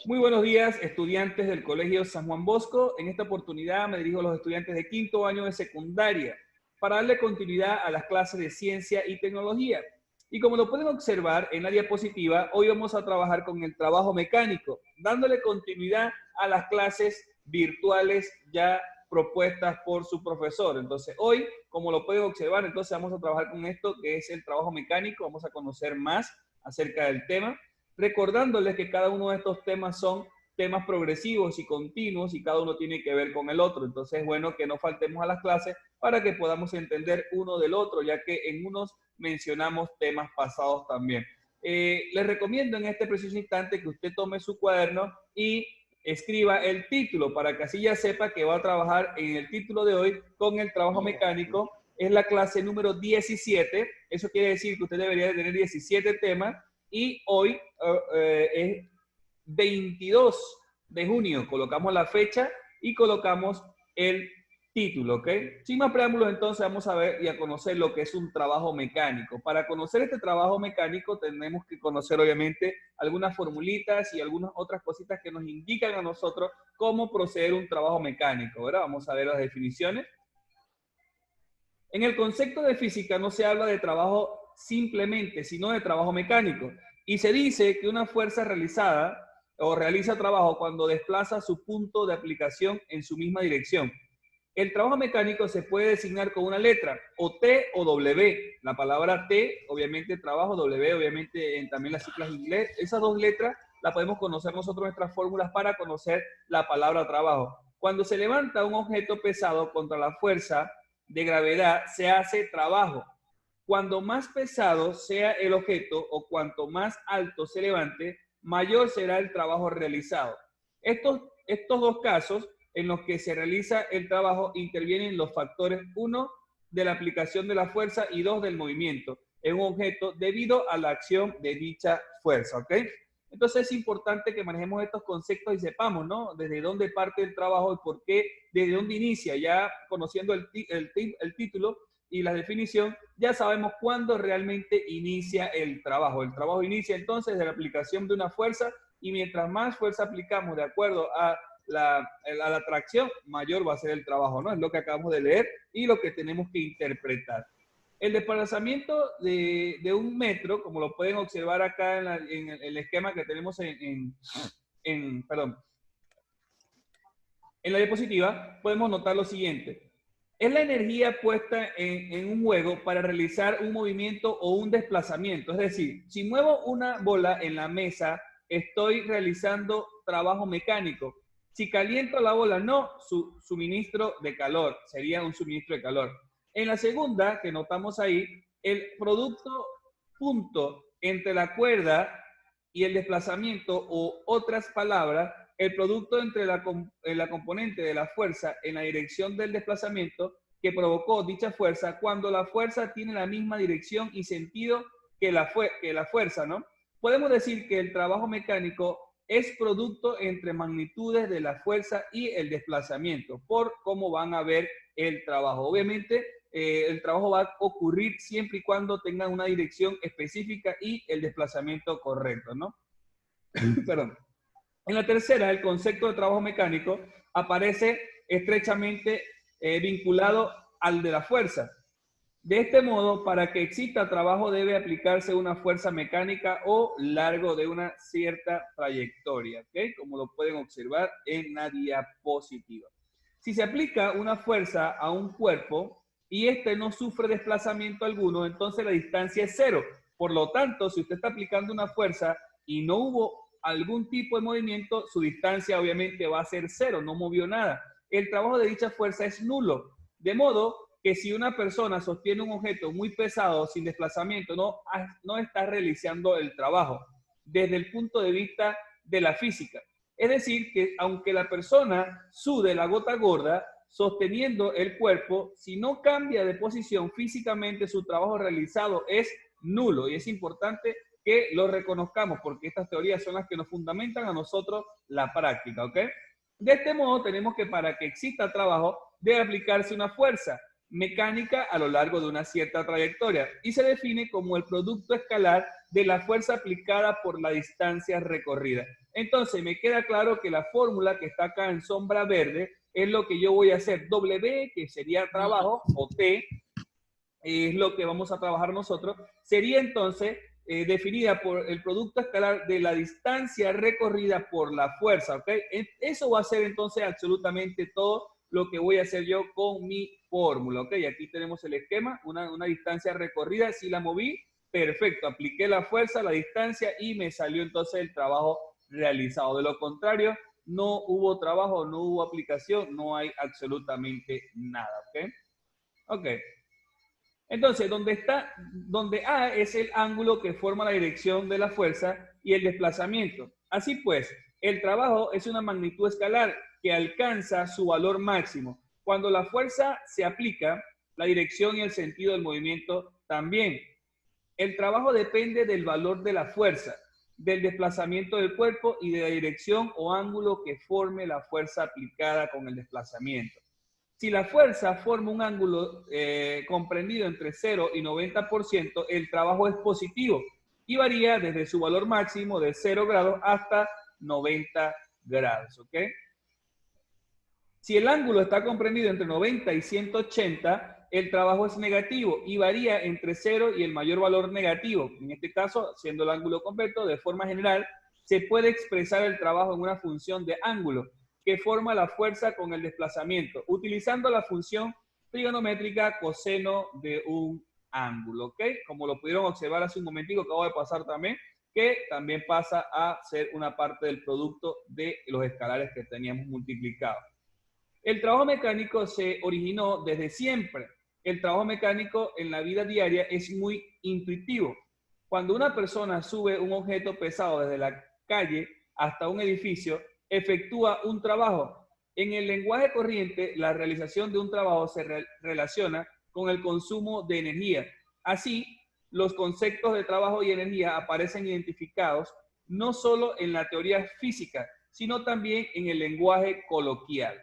Muy buenos días, estudiantes del Colegio San Juan Bosco. En esta oportunidad me dirijo a los estudiantes de quinto año de secundaria para darle continuidad a las clases de ciencia y tecnología. Y como lo pueden observar en la diapositiva, hoy vamos a trabajar con el trabajo mecánico, dándole continuidad a las clases virtuales ya propuestas por su profesor. Entonces, hoy, como lo pueden observar, entonces vamos a trabajar con esto que es el trabajo mecánico. Vamos a conocer más acerca del tema, recordándoles que cada uno de estos temas son temas progresivos y continuos y cada uno tiene que ver con el otro. Entonces es bueno que no faltemos a las clases para que podamos entender uno del otro, ya que en unos mencionamos temas pasados también. Les recomiendo en este preciso instante que usted tome su cuaderno y escriba el título para que así ya sepa que va a trabajar en el título de hoy con el trabajo mecánico. Es la clase número 17. Eso quiere decir que usted debería de tener 17 temas. Y hoy es 22 de junio. Colocamos la fecha y colocamos el título, ¿ok? Sin más preámbulos, entonces vamos a ver y a conocer lo que es un trabajo mecánico. Para conocer este trabajo mecánico tenemos que conocer, obviamente, algunas formulitas y algunas otras cositas que nos indican a nosotros cómo proceder un trabajo mecánico, ¿verdad? Vamos a ver las definiciones. En el concepto de física no se habla de trabajo simplemente, sino de trabajo mecánico. Y se dice que una fuerza realizada o realiza trabajo cuando desplaza su punto de aplicación en su misma dirección. El trabajo mecánico se puede designar con una letra, o T o W. La palabra T, obviamente trabajo, W, obviamente también las siglas inglés. Esas dos letras las podemos conocer nosotros en nuestras fórmulas para conocer la palabra trabajo. Cuando se levanta un objeto pesado contra la fuerza de gravedad, se hace trabajo. Cuando más pesado sea el objeto o cuanto más alto se levante, mayor será el trabajo realizado. Estos dos casos en los que se realiza el trabajo intervienen los factores 1 de la aplicación de la fuerza y 2 del movimiento en un objeto debido a la acción de dicha fuerza, ¿ok? Entonces es importante que manejemos estos conceptos y sepamos, ¿no? Desde dónde parte el trabajo y por qué, desde dónde inicia. Ya conociendo el título y la definición, ya sabemos cuándo realmente inicia el trabajo. El trabajo inicia entonces de la aplicación de una fuerza y mientras más fuerza aplicamos de acuerdo a la tracción, mayor va a ser el trabajo, ¿no? Es lo que acabamos de leer y lo que tenemos que interpretar. El desplazamiento de un metro, como lo pueden observar acá en el esquema que tenemos en la diapositiva, podemos notar lo siguiente. Es la energía puesta en un juego para realizar un movimiento o un desplazamiento. Es decir, si muevo una bola en la mesa, estoy realizando trabajo mecánico. Si caliento la bola, no, suministro de calor, sería un suministro de calor. En la segunda, que notamos ahí, el producto punto entre la cuerda y el desplazamiento, o otras palabras, el producto entre la componente de la fuerza en la dirección del desplazamiento que provocó dicha fuerza, cuando la fuerza tiene la misma dirección y sentido que la fuerza, ¿no? Podemos decir que el trabajo mecánico es producto entre magnitudes de la fuerza y el desplazamiento, por cómo van a ver el trabajo. Obviamente, el trabajo va a ocurrir siempre y cuando tengan una dirección específica y el desplazamiento correcto, ¿no? Perdón. En la tercera, el concepto de trabajo mecánico aparece estrechamente vinculado al de la fuerza. De este modo, para que exista trabajo debe aplicarse una fuerza mecánica o largo de una cierta trayectoria, ¿ok? Como lo pueden observar en la diapositiva. Si se aplica una fuerza a un cuerpo y este no sufre desplazamiento alguno, entonces la distancia es cero. Por lo tanto, si usted está aplicando una fuerza y no hubo algún tipo de movimiento, su distancia obviamente va a ser cero, no movió nada. El trabajo de dicha fuerza es nulo. De modo que si una persona sostiene un objeto muy pesado sin desplazamiento, no está realizando el trabajo desde el punto de vista de la física. Es decir, que aunque la persona sude la gota gorda, sosteniendo el cuerpo, si no cambia de posición físicamente, su trabajo realizado es nulo. Y es importante que lo reconozcamos porque estas teorías son las que nos fundamentan a nosotros la práctica, ¿ok? De este modo tenemos que para que exista trabajo debe aplicarse una fuerza mecánica a lo largo de una cierta trayectoria y se define como el producto escalar de la fuerza aplicada por la distancia recorrida. Entonces, me queda claro que la fórmula que está acá en sombra verde es lo que yo voy a hacer. W, que sería trabajo, o T, es lo que vamos a trabajar nosotros, sería entonces definida por el producto escalar de la distancia recorrida por la fuerza, ¿ok? Eso va a ser entonces absolutamente todo lo que voy a hacer yo con mi fórmula, ¿ok? Aquí tenemos el esquema, una distancia recorrida, si la moví, perfecto, apliqué la fuerza, la distancia y me salió entonces el trabajo realizado. De lo contrario, no hubo trabajo, no hubo aplicación, no hay absolutamente nada, ¿ok? Ok. Entonces, donde A es el ángulo que forma la dirección de la fuerza y el desplazamiento. Así pues, el trabajo es una magnitud escalar que alcanza su valor máximo. Cuando la fuerza se aplica, la dirección y el sentido del movimiento también. El trabajo depende del valor de la fuerza, del desplazamiento del cuerpo y de la dirección o ángulo que forme la fuerza aplicada con el desplazamiento. Si la fuerza forma un ángulo comprendido entre 0 y 90%, el trabajo es positivo y varía desde su valor máximo de 0 grados hasta 90 grados, ¿ok? Si el ángulo está comprendido entre 90 y 180, el trabajo es negativo y varía entre 0 y el mayor valor negativo. En este caso, siendo el ángulo completo, de forma general, se puede expresar el trabajo en una función de ángulo que forma la fuerza con el desplazamiento, utilizando la función trigonométrica coseno de un ángulo, ¿ok? Como lo pudieron observar hace un momentico, acabo de pasar también, que también pasa a ser una parte del producto de los escalares que teníamos multiplicados. El trabajo mecánico se originó desde siempre. El trabajo mecánico en la vida diaria es muy intuitivo. Cuando una persona sube un objeto pesado desde la calle hasta un edificio, efectúa un trabajo. En el lenguaje corriente, la realización de un trabajo se relaciona con el consumo de energía. Así, los conceptos de trabajo y energía aparecen identificados no solo en la teoría física, sino también en el lenguaje coloquial.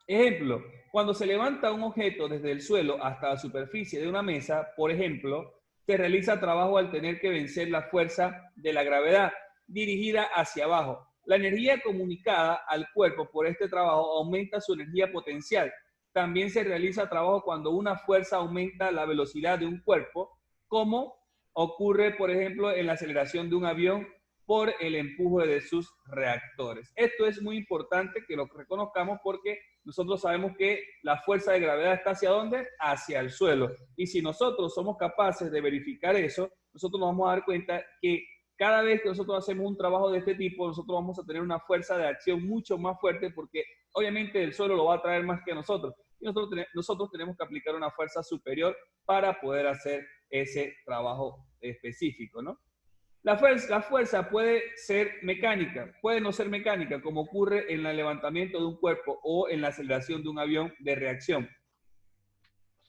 Ejemplo, cuando se levanta un objeto desde el suelo hasta la superficie de una mesa, por ejemplo, se realiza trabajo al tener que vencer la fuerza de la gravedad dirigida hacia abajo. La energía comunicada al cuerpo por este trabajo aumenta su energía potencial. También se realiza trabajo cuando una fuerza aumenta la velocidad de un cuerpo, como ocurre, por ejemplo, en la aceleración de un avión por el empuje de sus reactores. Esto es muy importante que lo reconozcamos porque nosotros sabemos que la fuerza de gravedad está ¿hacia dónde? Hacia el suelo. Y si nosotros somos capaces de verificar eso, nosotros nos vamos a dar cuenta que cada vez que nosotros hacemos un trabajo de este tipo, nosotros vamos a tener una fuerza de acción mucho más fuerte porque obviamente el suelo lo va a traer más que nosotros. Y nosotros tenemos que aplicar una fuerza superior para poder hacer ese trabajo específico, ¿no? La fuerza puede ser mecánica, puede no ser mecánica, como ocurre en el levantamiento de un cuerpo o en la aceleración de un avión de reacción.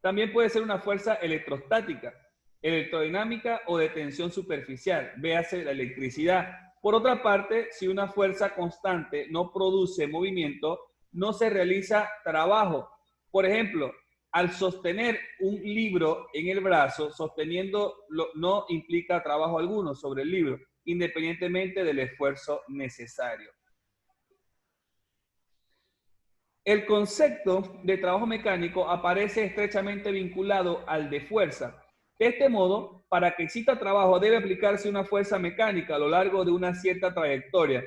También puede ser una fuerza electrostática, electrodinámica o de tensión superficial, véase la electricidad. Por otra parte, si una fuerza constante no produce movimiento, no se realiza trabajo. Por ejemplo, al sostener un libro en el brazo, sosteniéndolo no implica trabajo alguno sobre el libro, independientemente del esfuerzo necesario. El concepto de trabajo mecánico aparece estrechamente vinculado al de fuerza. De este modo, para que exista trabajo debe aplicarse una fuerza mecánica a lo largo de una cierta trayectoria.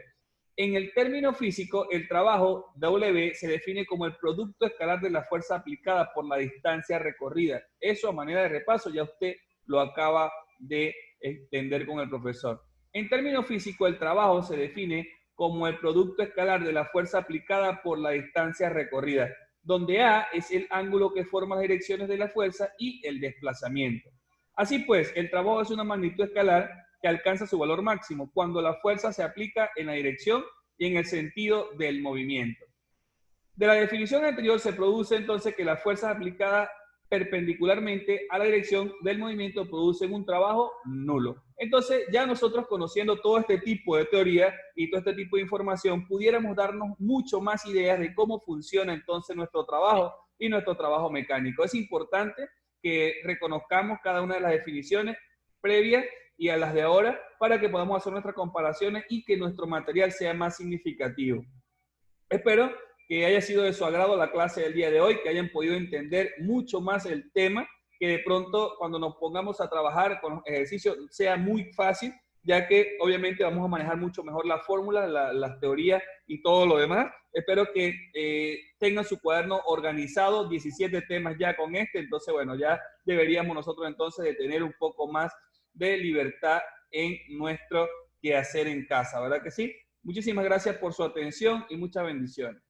En el término físico, el trabajo W se define como el producto escalar de la fuerza aplicada por la distancia recorrida. Eso a manera de repaso ya usted lo acaba de entender con el profesor. En término físico, el trabajo se define como el producto escalar de la fuerza aplicada por la distancia recorrida, donde A es el ángulo que forma las direcciones de la fuerza y el desplazamiento. Así pues, el trabajo es una magnitud escalar que alcanza su valor máximo cuando la fuerza se aplica en la dirección y en el sentido del movimiento. De la definición anterior se produce entonces que las fuerzas aplicadas perpendicularmente a la dirección del movimiento producen un trabajo nulo. Entonces, ya nosotros conociendo todo este tipo de teoría y todo este tipo de información, pudiéramos darnos mucho más ideas de cómo funciona entonces nuestro trabajo y nuestro trabajo mecánico. Es importante que reconozcamos cada una de las definiciones previas y a las de ahora para que podamos hacer nuestras comparaciones y que nuestro material sea más significativo. Espero que haya sido de su agrado la clase del día de hoy, que hayan podido entender mucho más el tema, que de pronto cuando nos pongamos a trabajar con los ejercicios sea muy fácil, ya que obviamente vamos a manejar mucho mejor la fórmula, las teorías y todo lo demás. Espero que tengan su cuaderno organizado, 17 temas ya con este, entonces bueno, ya deberíamos nosotros entonces de tener un poco más de libertad en nuestro quehacer en casa, ¿verdad que sí? Muchísimas gracias por su atención y muchas bendiciones.